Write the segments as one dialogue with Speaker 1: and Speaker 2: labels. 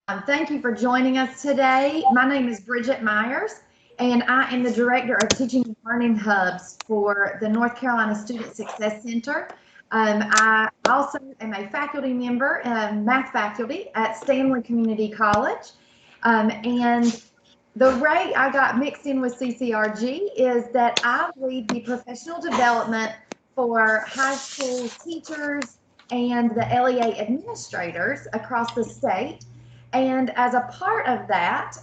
Speaker 1: Thank you for joining us today. My name is Bridget Myers, and I am the Director of Teaching and Learning Hubs for the North Carolina Student Success Center. I also am a faculty member, math faculty at Stanley Community College. And the way I got mixed in with CCRG is that I lead the professional development for high school teachers and the LEA administrators across the state. And as a part of that,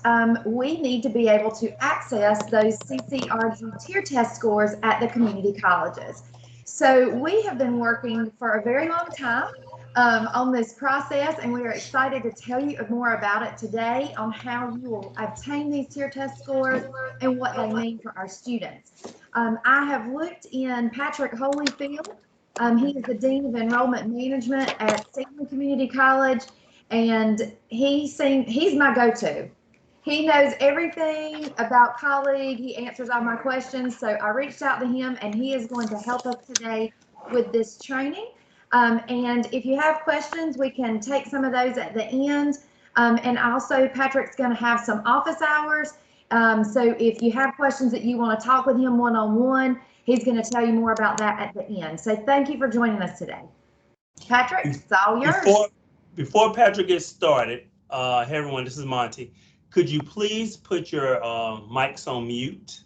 Speaker 1: we need to be able to access those CCRG tier test scores at the community colleges. So we have been working for a very long time on this process, and we are excited to tell you more about it today on how you will obtain these tier test scores and what they mean for our students. I have looked in Patrick Holyfield. He is the Dean of Enrollment Management at Stanley Community College. And he's my go-to. He knows everything about colleague. He answers all my questions. So I reached out to him, and he is going to help us today with this training. And if you have questions, we can take some of those at the end. And also, Patrick's going to have some office hours. So if you have questions that you want to talk with him one-on-one, he's going to tell you more about that at the end. So thank you for joining us today. Patrick, it's all yours.
Speaker 2: Before Patrick gets started, hey everyone, this is Monty. Could you please put your mics on mute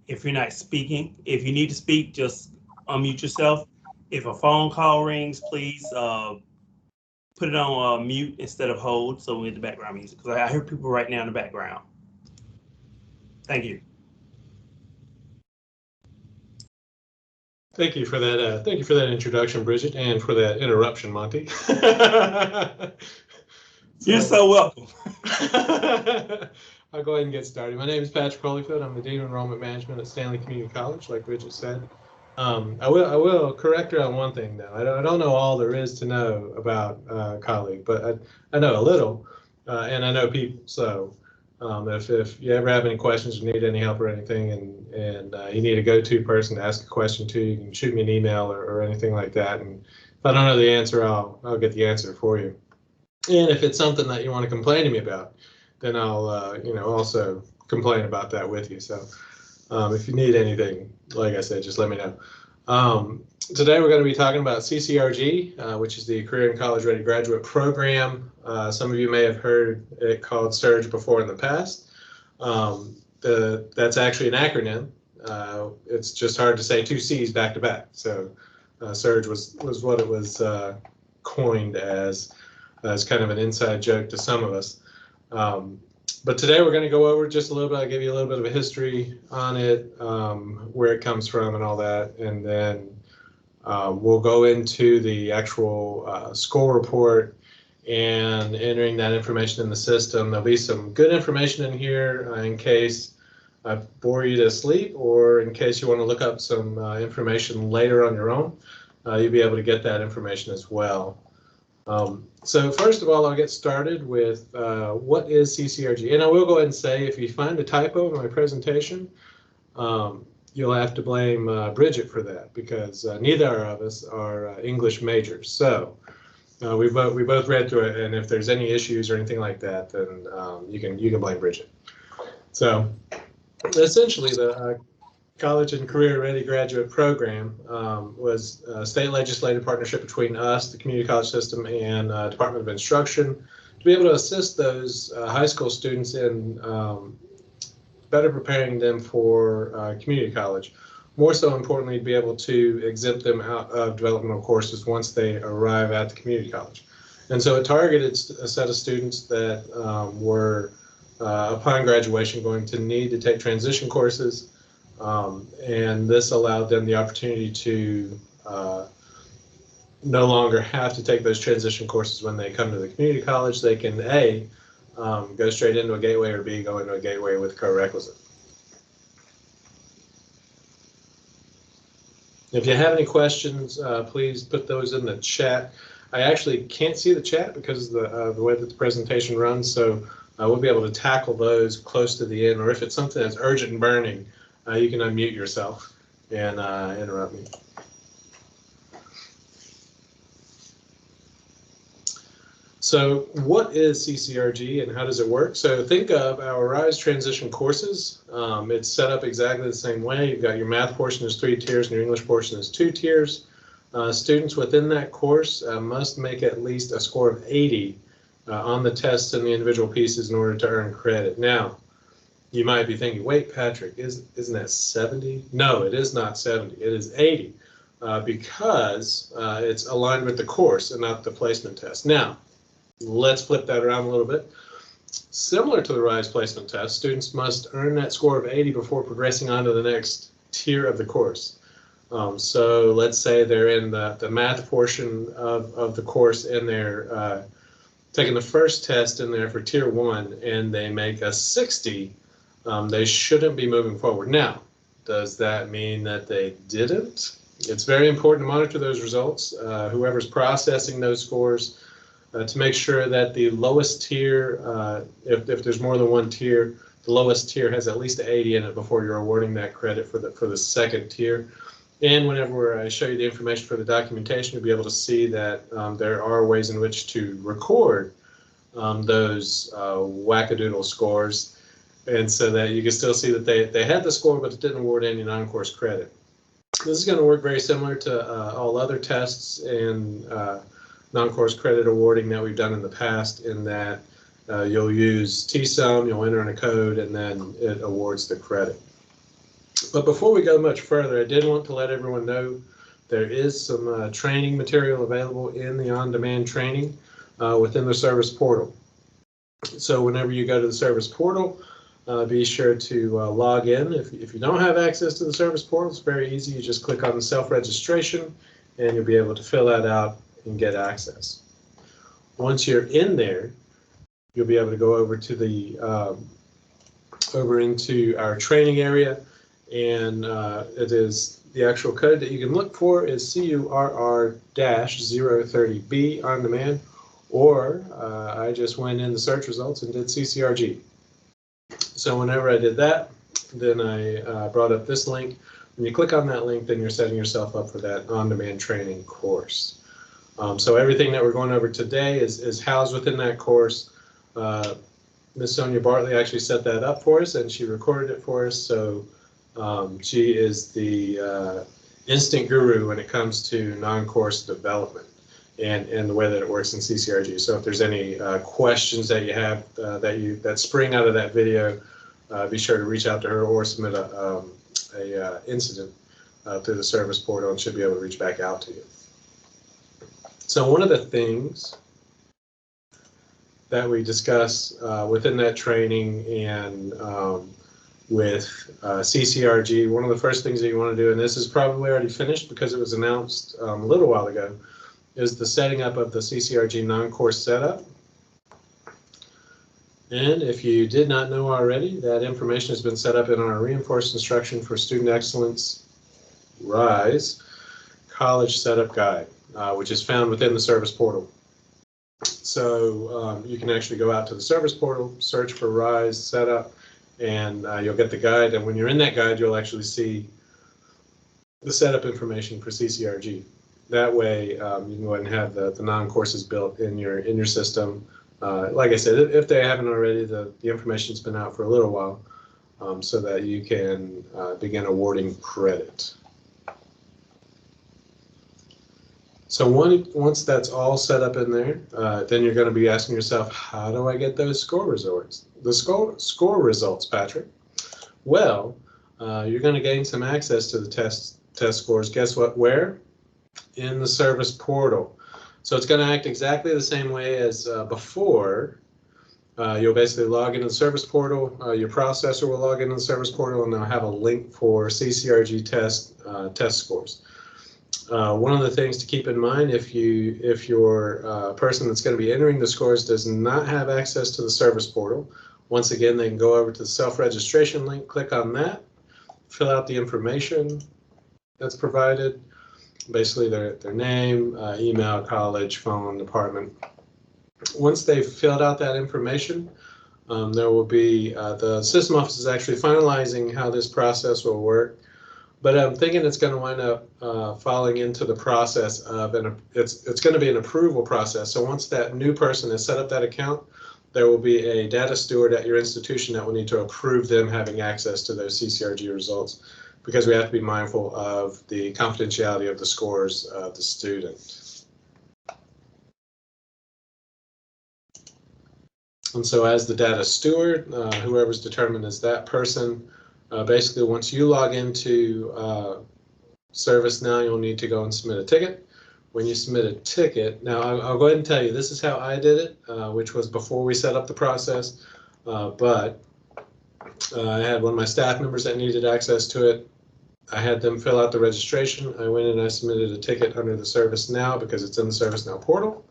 Speaker 2: if you're not speaking? If you need to speak, just unmute yourself. If a phone call rings, please put it on mute instead of hold so we get the background music, because I hear people right now in the background. Thank you.
Speaker 3: Thank you for that. Thank you for that introduction, Bridget, and for that interruption, Monty.
Speaker 2: You're so welcome.
Speaker 3: I'll go ahead and get started. My name is Patrick Holyfield. I'm the Dean of Enrollment Management at Stanley Community College, like Bridget said. I will correct her on one thing, though. I don't know all there is to know about colleague, but I know a little, and I know people. So if you ever have any questions or need any help or anything, and you need a go-to person to ask a question to, you can shoot me an email or anything like that. And if I don't know the answer, I'll get the answer for you. And if it's something that you want to complain to me about, then I'll also complain about that with you. So if you need anything, like I said, just let me know. Today we're going to be talking about CCRG, which is the Career and College Ready Graduate Program. Some of you may have heard it called CCRG before in the past. That's actually an acronym. It's just hard to say two C's back to back. So CCRG was what it was coined as kind of an inside joke to some of us. But today we're going to go over just a little bit. I'll give you a little bit of a history on it, where it comes from and all that, and then we'll go into the actual score report and entering that information in the system. There'll be some good information in here in case I bore you to sleep, or in case you want to look up some information later on your own. You'll be able to get that information as well. So first of all, I'll get started with what is CCRG. And I will go ahead and say, if you find a typo in my presentation, you'll have to blame Bridget for that, because neither of us are English majors. So we both read through it, and if there's any issues or anything like that, then you can blame Bridget. So essentially, the College and Career Ready Graduate Program was a state legislative partnership between us, the community college system, and Department of Instruction to be able to assist those high school students in better preparing them for community college. More so importantly, to be able to exempt them out of developmental courses once they arrive at the community college. And so it targeted a set of students that were, upon graduation, going to need to take transition courses. And this allowed them the opportunity to no longer have to take those transition courses when they come to the community college. They can A, go straight into a gateway, or B, go into a gateway with co-requisite. If you have any questions, please put those in the chat. I actually can't see the chat because of the way that the presentation runs, so we'll be able to tackle those close to the end, or if it's something that's urgent and burning, you can unmute yourself and interrupt me. So what is CCRG and how does it work? So think of our RISE transition courses. It's set up exactly the same way. You've got your math portion is 3 tiers and your English portion is 2 tiers. Students within that course must make at least a score of 80 on the tests and the individual pieces in order to earn credit. Now, you might be thinking, wait, Patrick, isn't that 70? No, it is not 70. It is 80 because it's aligned with the course and not the placement test. Now, let's flip that around a little bit. Similar to the RISE placement test, students must earn that score of 80 before progressing on to the next tier of the course. So let's say they're in the math portion of the course and they're taking the first test in there for tier 1 and they make a 60, they shouldn't be moving forward. Now, does that mean that they didn't? It's very important to monitor those results, whoever's processing those scores, to make sure that the lowest tier, if there's more than one tier, the lowest tier has at least 80 in it before you're awarding that credit for the second tier. And whenever I show you the information for the documentation, you'll be able to see that there are ways in which to record those wackadoodle scores, and so that you can still see that they had the score, but it didn't award any non-course credit. This is going to work very similar to all other tests and non-course credit awarding that we've done in the past, in that you'll use TSUM, you'll enter in a code, and then it awards the credit. But before we go much further, I did want to let everyone know there is some training material available in the on-demand training within the service portal. So whenever you go to the service portal, be sure to log in. If you don't have access to the service portal, it's very easy. You just click on the self-registration and you'll be able to fill that out and get access. Once you're in there, you'll be able to go over to the over into our training area, and it is the actual code that you can look for is CURR-030B on demand, or I just went in the search results and did CCRG. So whenever I did that, then I brought up this link. When you click on that link, then you're setting yourself up for that on-demand training course. So everything that we're going over today is housed within that course. Miss Sonia Bartley actually set that up for us, and she recorded it for us. So she is the instant guru when it comes to non-course development and the way that it works in CCRG. So if there's any questions that you have that spring out of that video, be sure to reach out to her or submit a incident through the service portal, and she'll be able to reach back out to you. So one of the things that we discuss within that training and with CCRG, one of the first things that you want to do, and this is probably already finished because it was announced a little while ago, is the setting up of the CCRG non-course setup. And if you did not know already, that information has been set up in our Reinforced Instruction for Student Excellence RISE College Setup Guide, which is found within the service portal. So you can actually go out to the service portal, search for RISE Setup, and you'll get the guide. And when you're in that guide, you'll actually see the setup information for CCRG. That way, you can go ahead and have the non-courses built in your system. Like I said, if they haven't already, the information's been out for a little while, so that you can begin awarding credit. So once that's all set up in there, then you're going to be asking yourself, how do I get those score results? The score results, Patrick. Well, you're going to gain some access to the test scores. Guess what? Where? In the service portal. So it's going to act exactly the same way as before. You'll basically log into the service portal. Your processor will log into the service portal, and they'll have a link for CCRG test scores. One of the things to keep in mind, if your person that's going to be entering the scores does not have access to the service portal, once again, they can go over to the self-registration link, click on that, fill out the information that's provided, basically their name, email, college, phone, department. Once they've filled out that information, there will be, the system office is actually finalizing how this process will work. But I'm thinking it's going to wind up falling into the process of, it's going to be an approval process. So once that new person has set up that account, there will be a data steward at your institution that will need to approve them having access to those CCRG results, because we have to be mindful of the confidentiality of the scores of the student. And so as the data steward, whoever's determined as that person, basically once you log into ServiceNow, you'll need to go and submit a ticket. When you submit a ticket, now I'll go ahead and tell you, this is how I did it, which was before we set up the process, but I had one of my staff members that needed access to it. I had them fill out the registration. I went and I submitted a ticket under the ServiceNow because it's in the ServiceNow portal.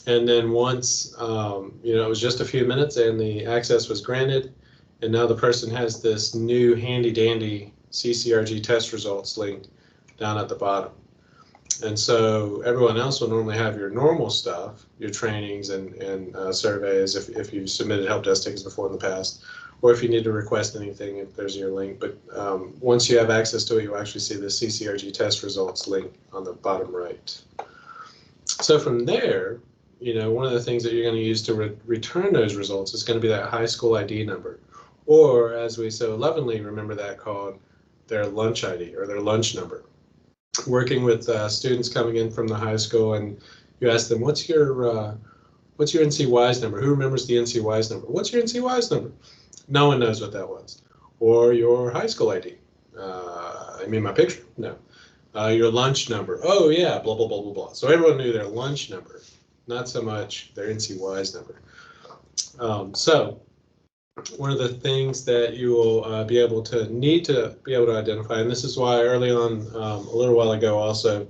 Speaker 3: And then once, it was just a few minutes and the access was granted, and now the person has this new handy dandy CCRG test results link down at the bottom. And so everyone else will normally have your normal stuff, your trainings and surveys if you've submitted help desk tickets before in the past, or if you need to request anything, if there's your link. But once you have access to it, you'll actually see the CCRG test results link on the bottom right. So from there, one of the things that you're going to use to return those results is going to be that high school ID number, or as we so lovingly remember that called, their lunch ID or their lunch number. Working with students coming in from the high school, and you ask them, what's your NCWISE number? Who remembers the NCWISE number? What's your NCWISE number? No one knows what that was. Or your high school ID. I mean my picture? No. Your lunch number. Oh yeah, blah, blah, blah, blah, blah. So everyone knew their lunch number, not so much their NCWISE number. So one of the things that you will need to be able to identify, and this is why early on, a little while ago also,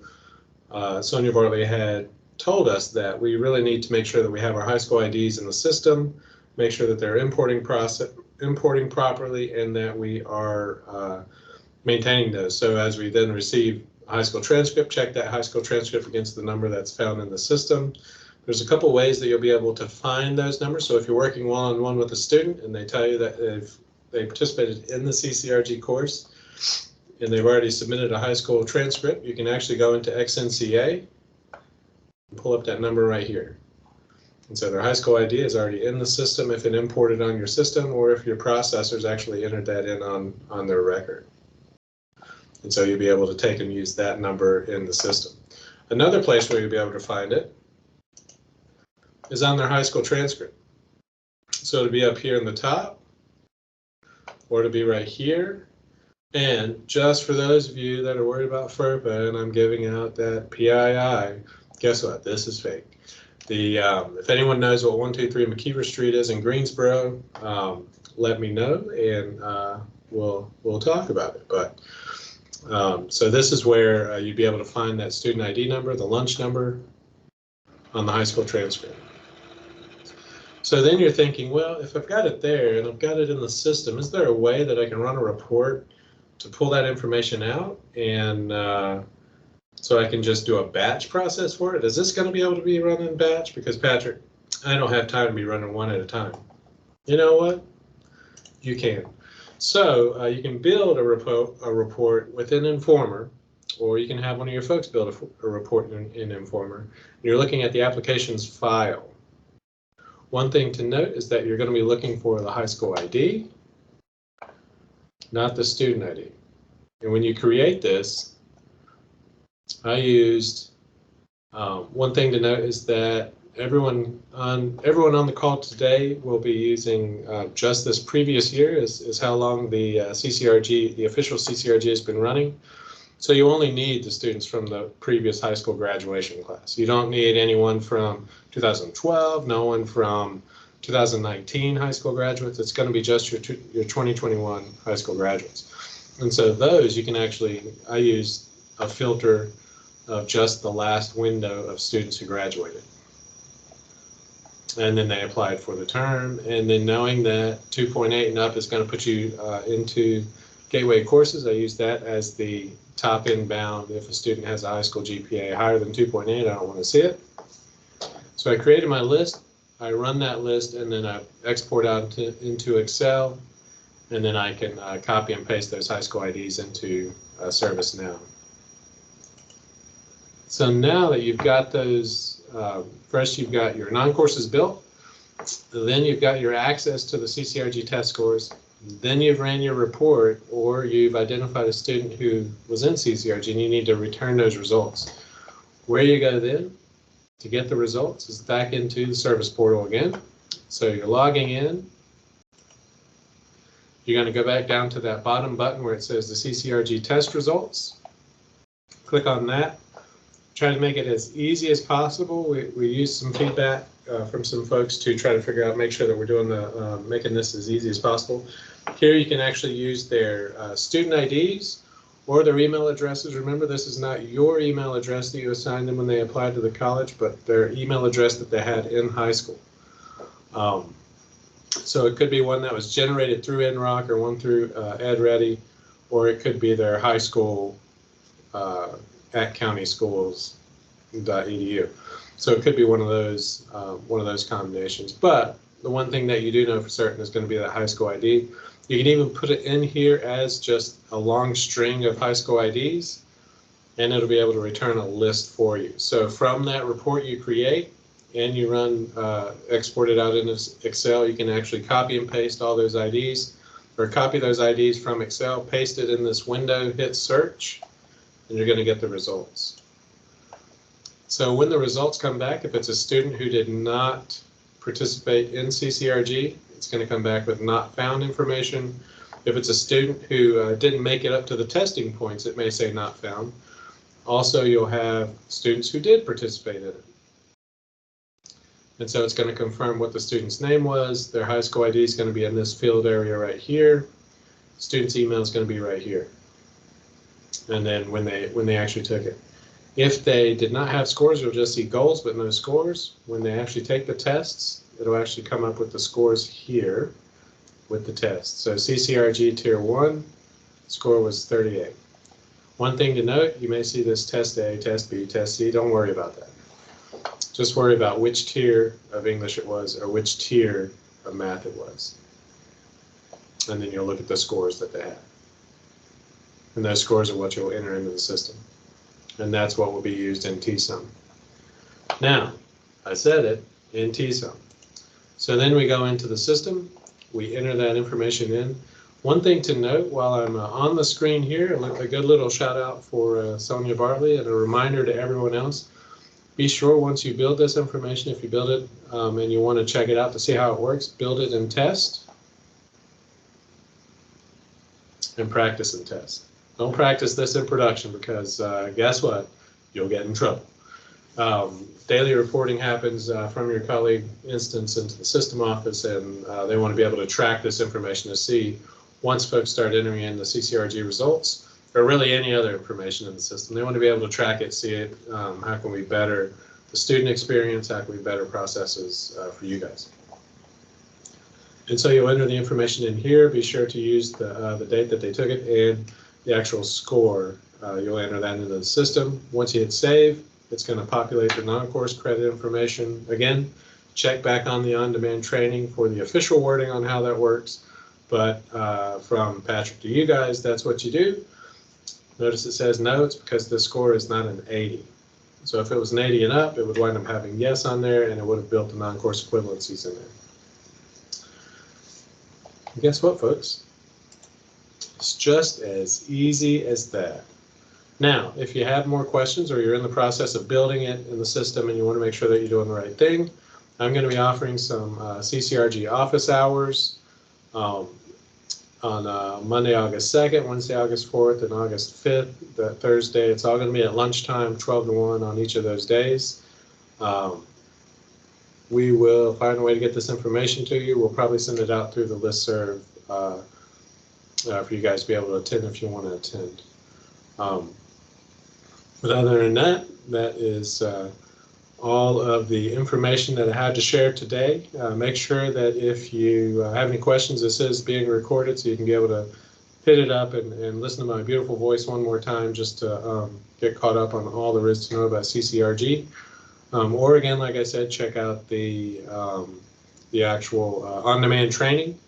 Speaker 3: Sonia Bartley had told us that we really need to make sure that we have our high school IDs in the system, make sure that they're importing properly, and that we are maintaining those. So as we then receive a high school transcript, check that high school transcript against the number that's found in the system. There's a couple ways that you'll be able to find those numbers. So if you're working one-on-one with a student and they tell you that they participated in the CCRG course and they've already submitted a high school transcript, you can actually go into XNCA and pull up that number right here. And so their high school ID is already in the system if it imported on your system, or if your processors actually entered that in on their record. And so you'll be able to take and use that number in the system. Another place where you'll be able to find it is on their high school transcript. So it'll be up here in the top, or it'll be right here. And just for those of you that are worried about FERPA, and I'm giving out that PII, guess what? This is fake. If anyone knows what 123 McKeever Street is in Greensboro, let me know, and we'll talk about it. But so this is where you'd be able to find that student ID number, the lunch number, on the high school transcript. So then you're thinking, well, if I've got it there and I've got it in the system, is there a way that I can run a report to pull that information out, and so I can just do a batch process for it? Is this going to be able to be run in batch? Because Patrick, I don't have time to be running one at a time. You know what? You can. So you can build a report within Informer, or you can have one of your folks build a report in Informer. You're looking at the applications file. One thing to note is that you're going to be looking for the high school ID, not the student ID. And when you create this, I used, one thing to note is that everyone on the call today will be using just this previous year is how long the CCRG, the official CCRG, has been running. So you only need the students from the previous high school graduation class. You don't need anyone from 2012, no one from 2019 high school graduates. It's going to be just your 2021 high school graduates. And so those you can actually, I use a filter of just the last window of students who graduated. And then they applied for the term. And then knowing that 2.8 and up is going to put you into gateway courses, I use that as the top end bound. If a student has a high school GPA higher than 2.8, I don't want to see it. So I created my list, I run that list, and then I export out into Excel. and then I can copy and paste those high school IDs into ServiceNow. So now that you've got those, first you've got your non-courses built, then you've got your access to the CCRG test scores, then you've ran your report, or you've identified a student who was in CCRG and you need to return those results. Where you go then to get the results is back into the service portal again. So you're logging in. You're going to go back down to that bottom button where it says the CCRG test results. Click on that. Try to make it as easy as possible. We used some feedback from some folks to try to figure out, make sure that we're doing making this as easy as possible. Here you can actually use their student IDs or their email addresses. Remember, this is not your email address that you assigned them when they applied to the college, but their email address that they had in high school. So it could be one that was generated through NROC or one through EdReady, or it could be their high school at countyschools.edu. So it could be one of those combinations. But the one thing that you do know for certain is going to be that high school ID. You can even put it in here as just a long string of high school IDs, and it'll be able to return a list for you. So from that report you create and you run, export it out into Excel, you can actually copy and paste all those IDs, or copy those IDs from Excel, paste it in this window, hit search, and you're going to get the results. So when the results come back, if it's a student who did not participate in CCRG, it's going to come back with not found information. If it's a student who didn't make it up to the testing points, it may say not found. Also, you'll have students who did participate in it. And so it's going to confirm what the student's name was. Their high school ID is going to be in this field area right here. Student's email is going to be right here. And then when they actually took it. If they did not have scores, you'll just see goals but no scores. When they actually take the tests, it'll actually come up with the scores here with the test. So CCRG Tier 1 score was 38. One thing to note, you may see this Test A, Test B, Test C. Don't worry about that. Just worry about which tier of English it was or which tier of math it was. And then you'll look at the scores that they have. And those scores are what you'll enter into the system. And that's what will be used in TSUM. Now, I said it, in TSUM. So then we go into the system, we enter that information in. One thing to note while I'm on the screen here, a good little shout out for Sonia Bartley and a reminder to everyone else, be sure once you build this information, if you build it and you want to check it out to see how it works, build it and test, and practice and test. Don't practice this in production because guess what? You'll get in trouble. Daily reporting happens from your colleague instance into the system office, and they want to be able to track this information to see once folks start entering in the CCRG results, or really any other information in the system. They want to be able to track it, see it, how can we better the student experience, how can we better processes for you guys. And so you'll enter the information in here, be sure to use the date that they took it and the actual score. You'll enter that into the system. Once you hit save, it's going to populate the non-course credit information. Again, check back on the on-demand training for the official wording on how that works. But from Patrick to you guys, that's what you do. Notice it says no, it's because the score is not an 80. So if it was an 80 and up, it would wind up having yes on there, and it would have built the non-course equivalencies in there. And guess what, folks? It's just as easy as that. Now, if you have more questions or you're in the process of building it in the system and you want to make sure that you're doing the right thing, I'm going to be offering some CCRG office hours on Monday, August 2nd, Wednesday, August 4th, and August 5th, that Thursday. It's all going to be at lunchtime, 12 to 1 on each of those days. We will find a way to get this information to you. We'll probably send it out through the listserv for you guys to be able to attend if you want to attend. But other than that, that is all of the information that I had to share today. Make sure that if you have any questions, this is being recorded, so you can be able to hit it up and listen to my beautiful voice one more time just to get caught up on all there is to know about CCRG. Or again, like I said, check out the actual on-demand training,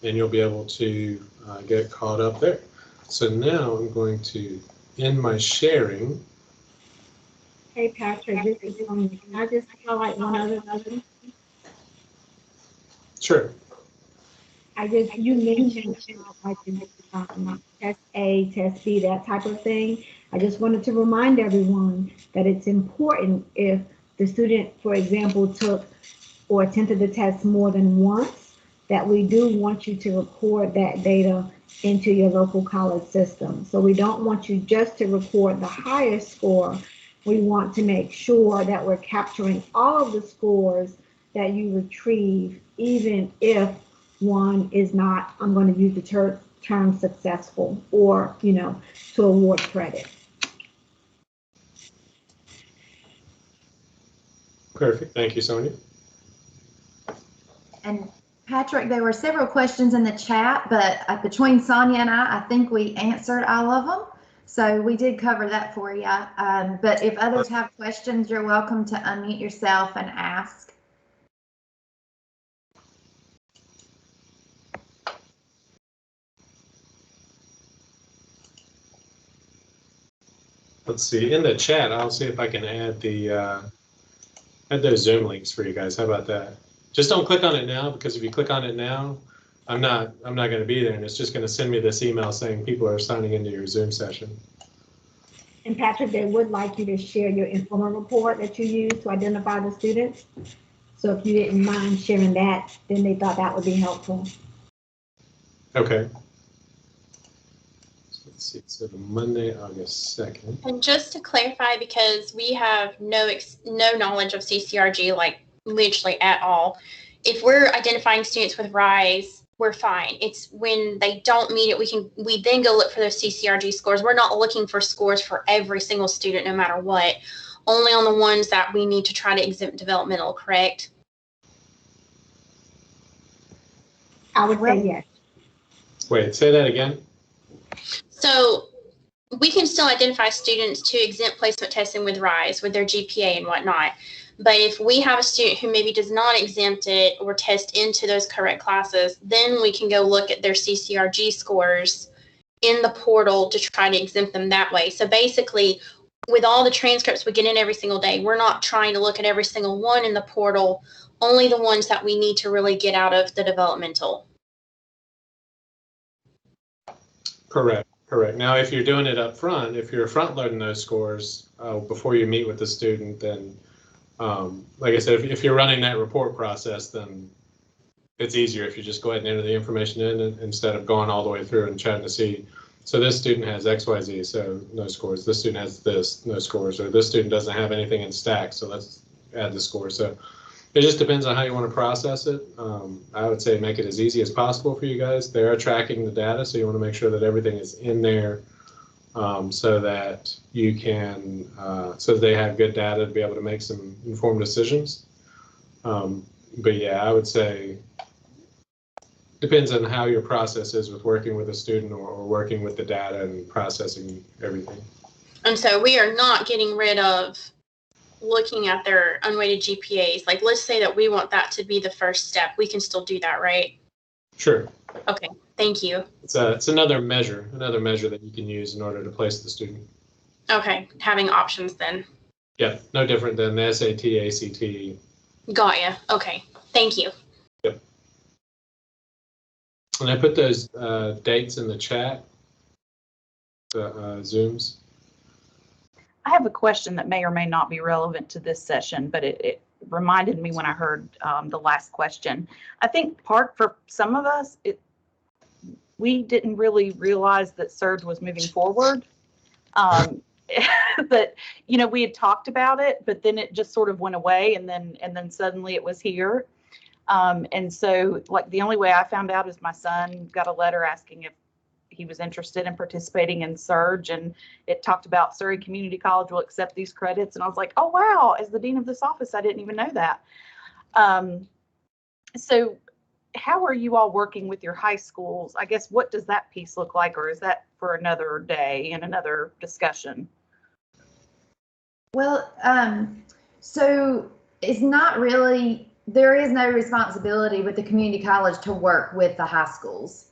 Speaker 3: and you'll be able to get caught up there. So now I'm going to end my sharing.
Speaker 4: Hey Patrick, this is Sonia. Can I just highlight one other thing?
Speaker 3: Sure.
Speaker 4: You mentioned like test A, test B, that type of thing. I just wanted to remind everyone that it's important if the student, for example, took or attempted the test more than once, that we do want you to record that data into your local college system. So we don't want you just to record the highest score. We want to make sure that we're capturing all of the scores that you retrieve, even if one is not, I'm going to use the term successful, or, to award credit.
Speaker 3: Perfect. Thank you, Sonia.
Speaker 1: And Patrick, there were several questions in the chat, but between Sonia and I think we answered all of them. So we did cover that for you. But if others have questions, you're welcome to unmute yourself and ask.
Speaker 3: Let's see, in the chat, I'll see if I can add add those Zoom links for you guys. How about that? Just don't click on it now, because if you click on it now, I'm not going to be there, and it's just going to send me this email saying people are signing into your Zoom session.
Speaker 4: And Patrick, they would like you to share your informal report that you use to identify the students. So if you didn't mind sharing that, then they thought that would be helpful.
Speaker 3: Okay. So let's see, so the Monday, August 2nd.
Speaker 5: And just to clarify, because we have no knowledge of CCRG, like literally at all, if we're identifying students with RISE, we're fine. It's when they don't meet it, we then go look for those CCRG scores. We're not looking for scores for every single student, no matter what, only on the ones that we need to try to exempt developmental, correct?
Speaker 4: I would say yes.
Speaker 3: Wait, say that again.
Speaker 5: So we can still identify students to exempt placement testing with RISE, with their GPA and whatnot. But if we have a student who maybe does not exempt it or test into those correct classes, then we can go look at their CCRG scores in the portal to try to exempt them that way. So basically, with all the transcripts we get in every single day, we're not trying to look at every single one in the portal, only the ones that we need to really get out of the developmental.
Speaker 3: Correct. Correct. Now, if you're doing it up front, if you're front loading those scores before you meet with the student, then like I said, if you're running that report process, then it's easier if you just go ahead and enter the information in instead of going all the way through and trying to see, so this student has XYZ, so no scores. This student has this, no scores. Or this student doesn't have anything in stack, so let's add the score. So it just depends on how you want to process it. I would say make it as easy as possible for you guys. They are tracking the data, so you want to make sure that everything is in there so that you can, so they have good data to be able to make some informed decisions. But yeah, I would say depends on how your process is with working with a student or working with the data and processing everything.
Speaker 5: And so we are not getting rid of looking at their unweighted GPAs. Like, let's say that we want that to be the first step. We can still do that, right?
Speaker 3: Sure.
Speaker 5: Okay, thank you.
Speaker 3: It's another measure that you can use in order to place the student.
Speaker 5: Okay, having options then.
Speaker 3: Yeah, no different than the SAT, ACT.
Speaker 5: Got ya. Okay, thank you.
Speaker 3: Yep. And I put those dates in the chat, the Zooms.
Speaker 6: I have a question that may or may not be relevant to this session, but it reminded me when I heard the last question. I think for some of us, we didn't really realize that SURGE was moving forward. But we had talked about it, but then it just sort of went away, and then suddenly it was here. And so, like, the only way I found out is my son got a letter asking if he was interested in participating in SURGE, and it talked about Surrey Community College will accept these credits. And I was like, oh, wow, as the dean of this office, I didn't even know that. So how are you all working with your high schools? I guess, what does that piece look like, or is that for another day and another discussion?
Speaker 1: Well, so it's not really, there is no responsibility with the community college to work with the high schools.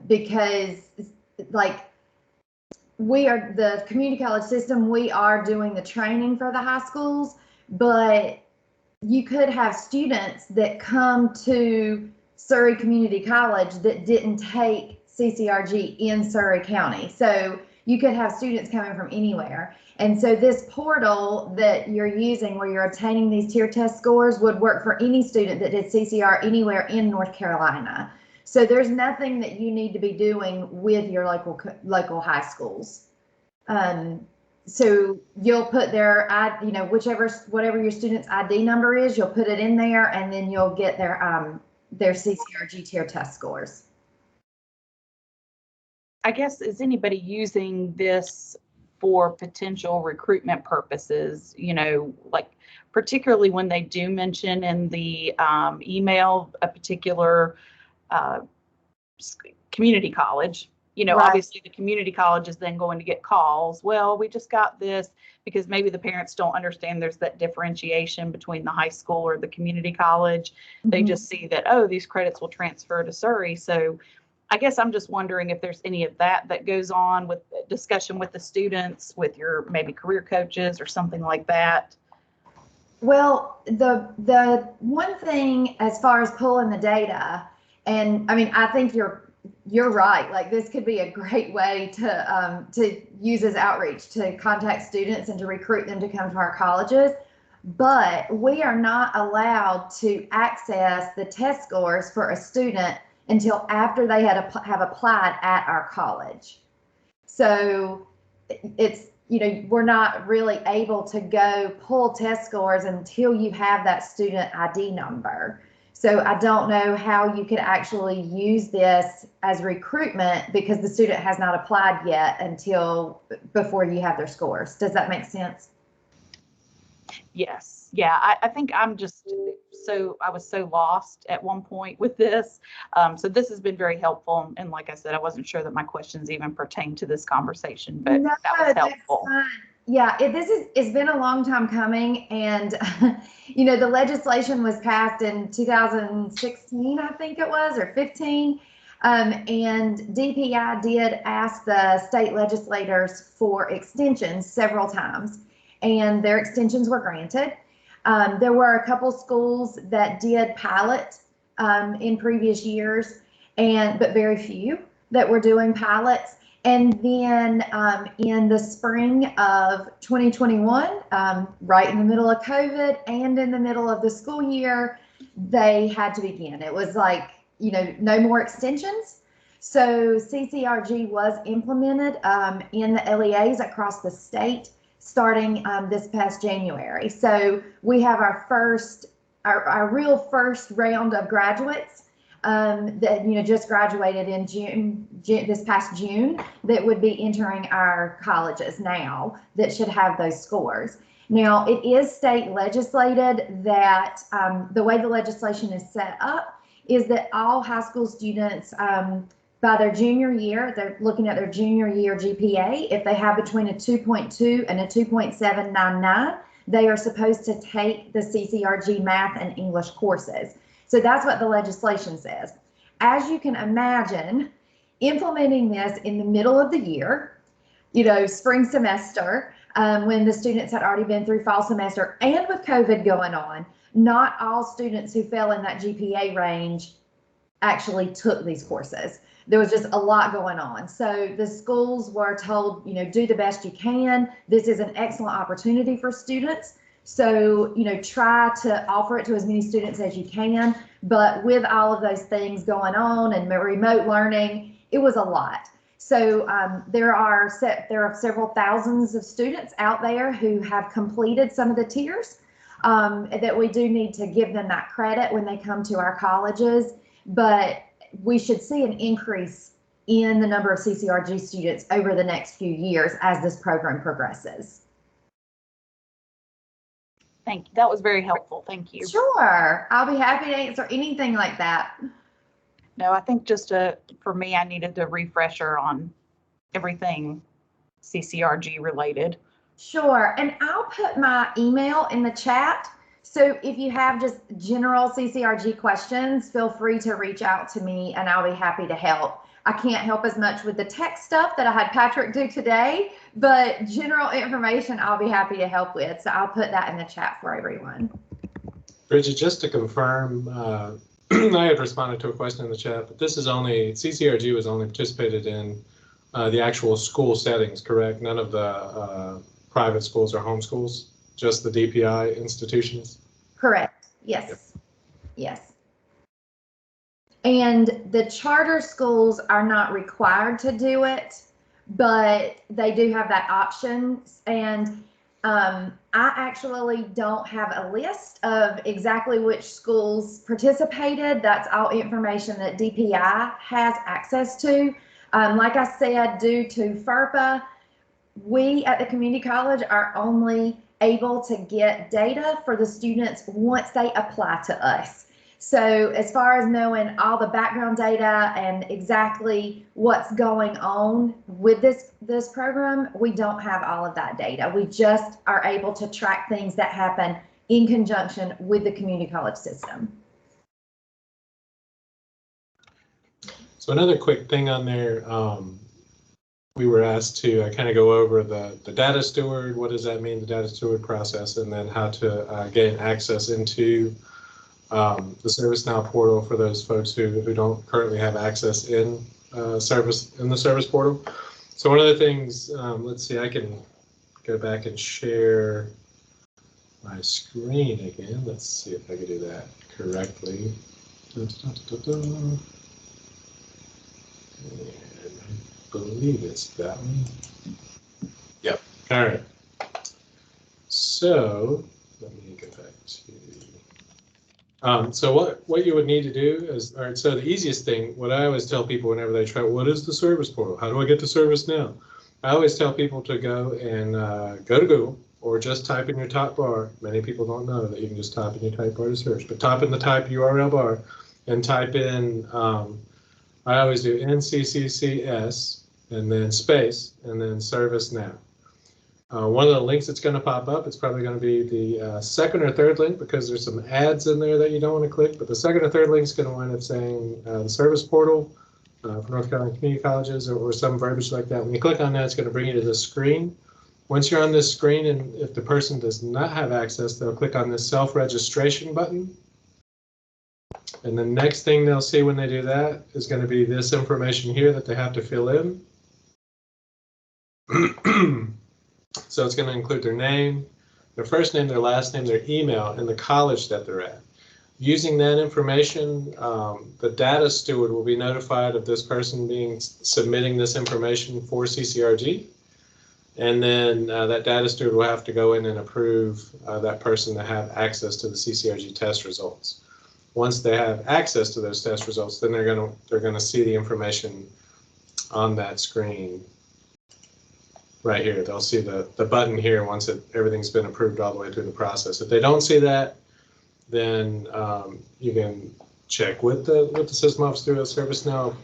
Speaker 1: because like we are the community college system, we are doing the training for the high schools, but you could have students that come to Surrey Community College that didn't take CCRG in Surrey County. So you could have students coming from anywhere. And so this portal that you're using where you're obtaining these tier test scores would work for any student that did CCR anywhere in North Carolina. So there's nothing that you need to be doing with your local high schools. So you'll put their, whatever your student's ID number is, you'll put it in there, and then you'll get their CCRG tier test scores.
Speaker 6: I guess, is anybody using this for potential recruitment purposes? Like particularly when they do mention in the email a particular community college. Right. Obviously the community college is then going to get calls. Well, we just got this, because maybe the parents don't understand there's that differentiation between the high school or the community college. Mm-hmm. They just see that, oh, these credits will transfer to Surrey. So I guess I'm just wondering if there's any of that goes on with discussion with the students, with your maybe career coaches or something like that.
Speaker 1: Well, the one thing as far as pulling the data, and I mean, I think you're right. Like this could be a great way to use as outreach to contact students and to recruit them to come to our colleges. But we are not allowed to access the test scores for a student until after they have applied at our college. So it's, we're not really able to go pull test scores until you have that student ID number. So I don't know how you could actually use this as recruitment because the student has not applied yet until before you have their scores. Does that make sense?
Speaker 6: Yes. Yeah. I think I'm just I was so lost at one point with this. So this has been very helpful. And like I said, I wasn't sure that my questions even pertain to this conversation, but
Speaker 1: no,
Speaker 6: that was helpful.
Speaker 1: Yeah, it's been a long time coming, and the legislation was passed in 2016, I think it was, or 15, and DPI did ask the state legislators for extensions several times, and their extensions were granted. There were a couple schools that did pilot in previous years, but very few that were doing pilots. And then in the spring of 2021, right in the middle of COVID and in the middle of the school year, they had to begin. It was like, no more extensions. So CCRG was implemented in the LEAs across the state starting this past January. So we have our real first round of graduates that just graduated in June, this past June, that would be entering our colleges now that should have those scores. Now, it is state legislated that the way the legislation is set up is that all high school students by their junior year, they're looking at their junior year GPA. If they have between a 2.2 and a 2.799, they are supposed to take the CCRG math and English courses. So that's what the legislation says. As you can imagine, implementing this in the middle of the year, spring semester, when the students had already been through fall semester, and with COVID going on, not all students who fell in that GPA range actually took these courses. There was just a lot going on. So the schools were told, do the best you can. This is an excellent opportunity for students. So, try to offer it to as many students as you can. But with all of those things going on and remote learning, it was a lot. So there are several thousands of students out there who have completed some of the tiers that we do need to give them that credit when they come to our colleges. But we should see an increase in the number of CCRG students over the next few years as this program progresses.
Speaker 6: Thank you. That was very helpful. Thank you.
Speaker 1: Sure. I'll be happy to answer anything like that.
Speaker 6: No, I think just for me, I needed a refresher on everything CCRG related.
Speaker 1: Sure. And I'll put my email in the chat So if you have just general CCRG questions, feel free to reach out to me and I'll be happy to help. I can't help as much with the tech stuff that I had Patrick do today, but general information I'll be happy to help with. So I'll put that in the chat for everyone.
Speaker 3: Bridget, just to confirm, I had responded to a question in the chat, but this is only, CCRG was only participated in the actual school settings, correct? None of the private schools or homeschools, just the DPI institutions?
Speaker 1: Correct. Yes. Yes. And the charter schools are not required to do it, but they do have that option. And I actually don't have a list of exactly which schools participated. That's all information that DPI has access to. Like I said, due to FERPA, we at the community college are only able to get data for the students once they apply to us. So as far as knowing all the background data and exactly what's going on with this program, we don't have all of that data. We just are able to track things that happen in conjunction with the community college system.
Speaker 3: So another quick thing on there, we were asked to kind of go over the data steward, what does that mean, the data steward process, and then how to gain access into the ServiceNow portal for those folks who don't currently have access in the service portal. So one of the things, let's see, I can go back and share my screen again. Let's see if I can do that correctly. And I believe it's that one. Yep. All right. So let me go back to. So what you would need to do is, all right, so the easiest thing, what I always tell people whenever they try, what is the service portal? How do I get to ServiceNow? I always tell people to go and go to Google or just type in your top bar. Many people don't know that you can just type in your type bar to search, but type in the type URL bar and type in, I always do NCCCS and then space and then ServiceNow. One of the links that's going to pop up, it's probably going to be the second or third link because there's some ads in there that you don't want to click, but the second or third link is going to wind up saying the service portal for North Carolina community colleges or some verbiage like that. When you click on that, it's going to bring you to this screen. Once you're on this screen, and if the person does not have access, they'll click on this self-registration button. And the next thing they'll see when they do that is going to be this information here that they have to fill in. So it's going to include their name, their first name, their last name, their email, and the college that they're at. Using that information, the data steward will be notified of this person submitting this information for CCRG. And then that data steward will have to go in and approve that person to have access to the CCRG test results. Once they have access to those test results, then they're going to see the information on that screen. Right here, they'll see the button here once everything's been approved all the way through the process. If they don't see that, then you can check with the system office through a ServiceNow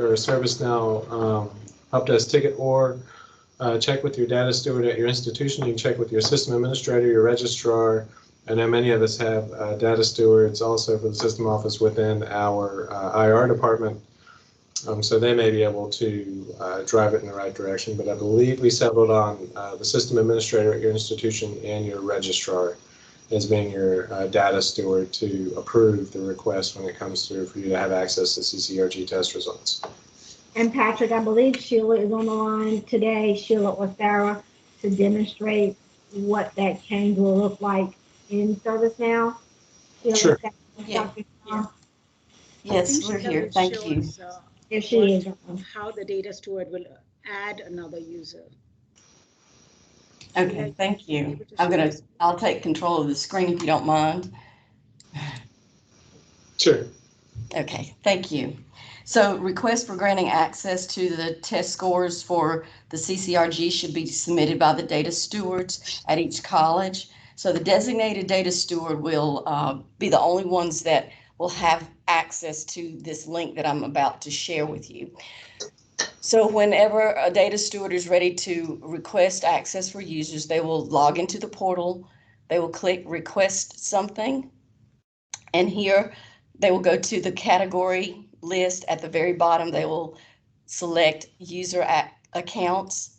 Speaker 3: or a ServiceNow help desk ticket, or check with your data steward at your institution. You can check with your system administrator, your registrar. I know many of us have data stewards also for the system office within our IR department. So they may be able to drive it in the right direction, but I believe we settled on the system administrator at your institution and your registrar as being your data steward to approve the request when it comes through for you to have access to CCRG test results.
Speaker 4: And Patrick, I believe Sheila is on the line today, Sheila or Sarah, to demonstrate what that change will look like in ServiceNow. Sheila,
Speaker 3: Sure.
Speaker 7: Yeah.
Speaker 4: Dr.
Speaker 7: Yes, we're here. Thank you.
Speaker 4: If she is.
Speaker 8: How the data steward will add another user.
Speaker 7: Okay, thank you. I'll take control of the screen if you don't mind.
Speaker 3: Sure.
Speaker 7: Okay, thank you. So request for granting access to the test scores for the CCRG should be submitted by the data stewards at each college. So the designated data steward will be the only ones that will have access to this link that I'm about to share with you. So whenever a data steward is ready to request access for users, they will log into the portal, they will click request something. And here they will go to the category list. At the very bottom, they will select user accounts.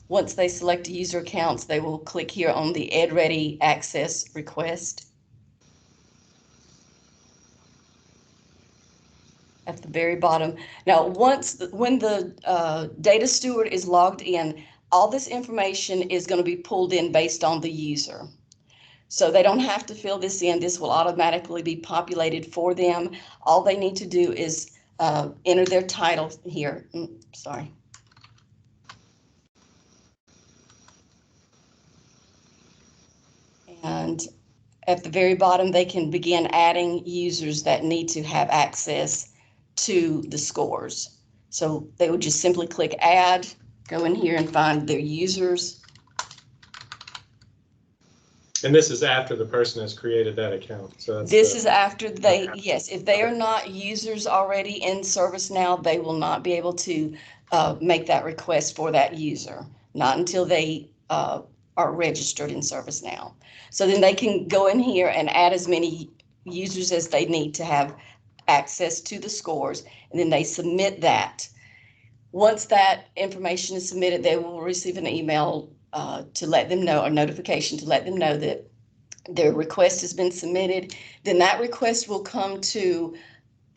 Speaker 7: Once they select user accounts, they will click here on the EdReady access request. At the very bottom. Now, when the data steward is logged in, all this information is going to be pulled in based on the user. So they don't have to fill this in. This will automatically be populated for them. All they need to do is enter their title here. Sorry. And at the very bottom, they can begin adding users that need to have access to the scores. So they would just simply click add, go in here and find their users.
Speaker 3: And this is after the person has created that account. So
Speaker 7: This is after they, yes, if they are not users already in ServiceNow, they will not be able to make that request for that user, not until they are registered in ServiceNow. So then they can go in here and add as many users as they need to have access to the scores, and then they submit that. Once that information is submitted, they will receive an email to let them know, a notification to let them know that their request has been submitted. Then that request will come to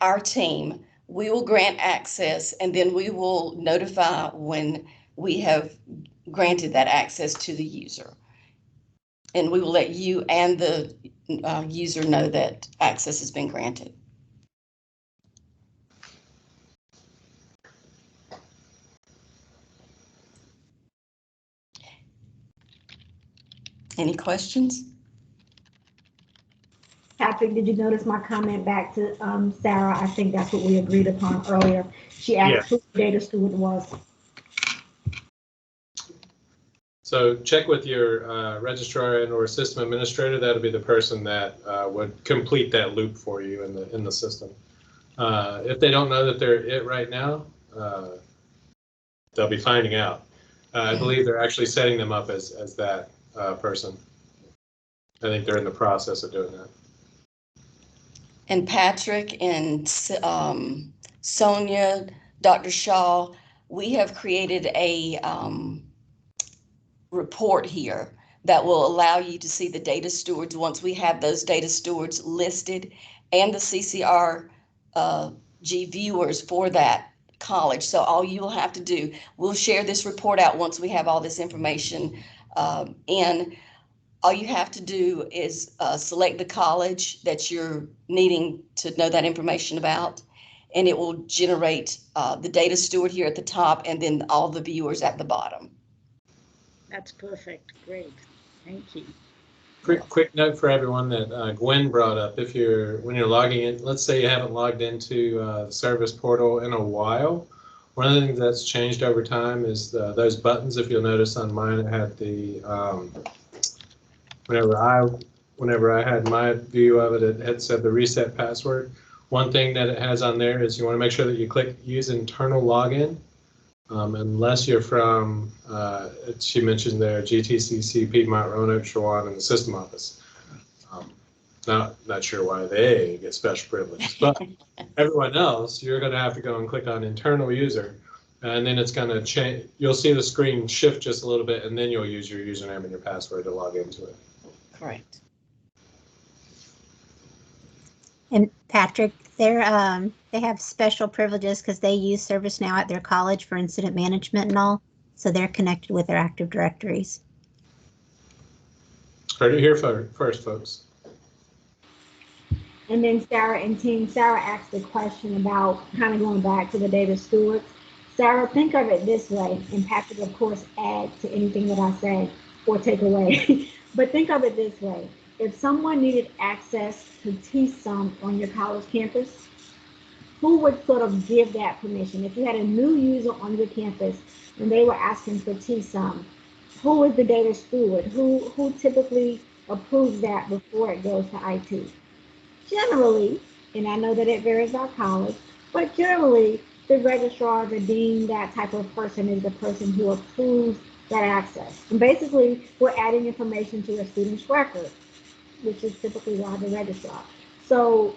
Speaker 7: our team. We will grant access, and then we will notify when we have granted that access to the user. And we will let you and the user know that access has been granted. Any questions?
Speaker 4: Patrick, did you notice my comment back to Sarah? I think that's what we agreed upon earlier. She asked who the data steward was.
Speaker 3: So check with your registrar and or system administrator. That'll be the person that would complete that loop for you in the system. If they don't know that they're it right now, they'll be finding out. I believe they're actually setting them up as that person. I think they're in the process of doing that.
Speaker 7: And Patrick and Sonia, Dr. Shaw, we have created a report here that will allow you to see the data stewards once we have those data stewards listed, and the CCRG viewers for that college. So all you will have to do, we'll share this report out once we have all this information in. All you have to do is select the college that you're needing to know that information about, and it will generate the data steward here at the top and then all the viewers at the bottom.
Speaker 8: That's perfect. Great. Thank you.
Speaker 3: Quick note for everyone that Gwen brought up. When you're logging in, let's say you haven't logged into the service portal in a while. One of the things that's changed over time is those buttons. If you'll notice on mine, it had the whenever I had my view of it, it had said the reset password. One thing that it has on there is you want to make sure that you click use internal login. Unless you're from, she mentioned there, GTCC, Piedmont, Roanoke, Shawan, and the system office. Not sure why they get special privileges, but everyone else, you're going to have to go and click on internal user, and then it's going to change. You'll see the screen shift just a little bit, and then you'll use your username and your password to log into it.
Speaker 7: Correct.
Speaker 9: And Patrick, they have special privileges because they use ServiceNow at their college for incident management and all, so they're connected with their Active Directories.
Speaker 3: Heard it here first, folks.
Speaker 4: And then Sarah and team, Sarah asked a question about kind of going back to the data stewards. Sarah, think of it this way, and Patrick, of course, add to anything that I say or take away. But think of it this way. If someone needed access to TSUM on your college campus, who would sort of give that permission? If you had a new user on your campus and they were asking for TSUM, who is the data steward? Who typically approves that before it goes to IT? Generally, and I know that it varies by college, but generally the registrars are deemed that type of person is the person who approves that access. And basically, we're adding information to a student's record, which is typically why the registrar. So,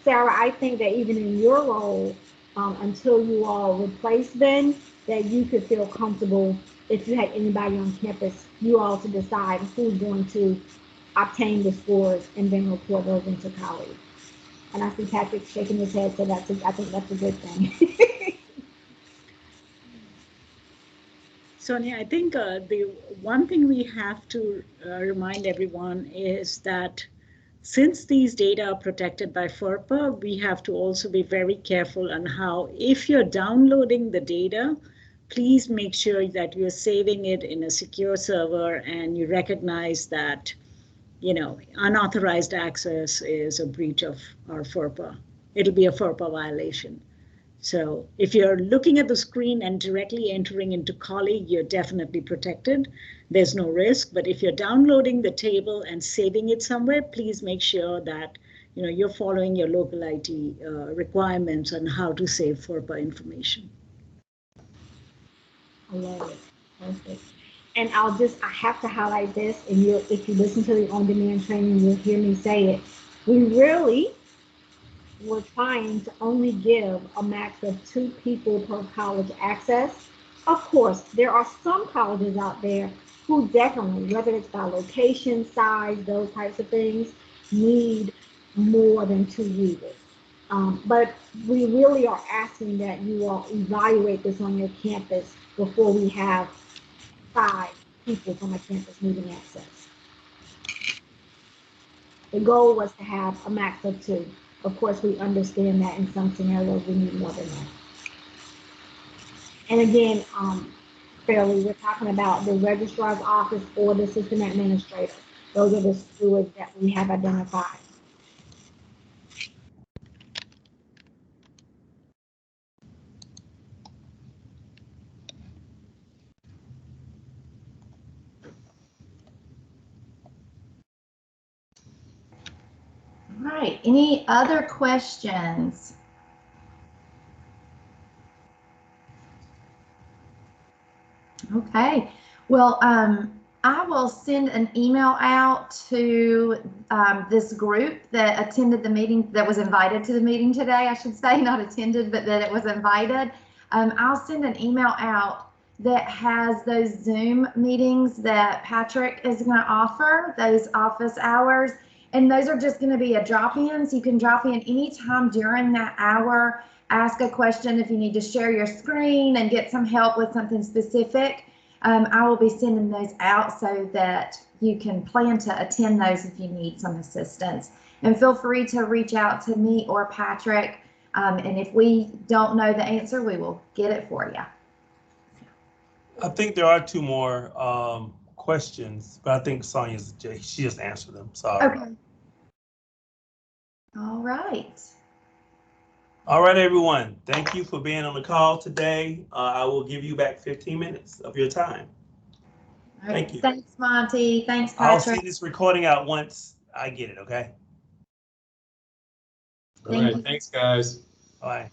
Speaker 4: Sarah, I think that even in your role, until you all replace Ben, that you could feel comfortable if you had anybody on campus, you all to decide who's going to obtain the scores and then report those into colleagues. And I see Patrick shaking his head, so I think that's a good thing.
Speaker 8: Sonia, I think the one thing we have to remind everyone is that since these data are protected by FERPA, we have to also be very careful on how, if you're downloading the data, please make sure that you're saving it in a secure server and you recognize that, you know, unauthorized access is a breach of our FERPA. It'll be a FERPA violation. So if you're looking at the screen and directly entering into colleague, you're definitely protected. There's no risk. But if you're downloading the table and saving it somewhere, please make sure that, you know, you're following your local IT requirements on how to save FERPA information.
Speaker 4: I love it. Perfect. And I have to highlight this, and if you listen to the on-demand training, you'll hear me say it. We really were trying to only give a max of 2 people per college access. Of course, there are some colleges out there who definitely, whether it's by location, size, those types of things, need more than 2 users. But we really are asking that you all evaluate this on your campus before we have 5 people from a campus needing access. The goal was to have a max of 2. Of course, we understand that in some scenarios we need more than that. And again, fairly, we're talking about the registrar's office or the system administrator. Those are the stewards that we have identified.
Speaker 1: All right, any other questions? Okay, well, I will send an email out to this group that attended the meeting, that was invited to the meeting today, I should say, not attended, but that it was invited. I'll send an email out that has those Zoom meetings that Patrick is going to offer, those office hours. And those are just going to be a drop-in, so you can drop in anytime during that hour, ask a question if you need to share your screen and get some help with something specific. I will be sending those out so that you can plan to attend those if you need some assistance. And feel free to reach out to me or Patrick. And if we don't know the answer, we will get it for you.
Speaker 2: I think there are 2 more questions, but I think she just answered them. Sorry.
Speaker 1: Okay. All right.
Speaker 2: All right, everyone. Thank you for being on the call today. I will give you back 15 minutes of your time.
Speaker 1: All right.
Speaker 2: Thank you.
Speaker 1: Thanks, Monty. Thanks,
Speaker 2: I'll
Speaker 1: Patrick.
Speaker 2: send this recording out once I get it, okay?
Speaker 3: All right, thanks, guys.
Speaker 2: Bye.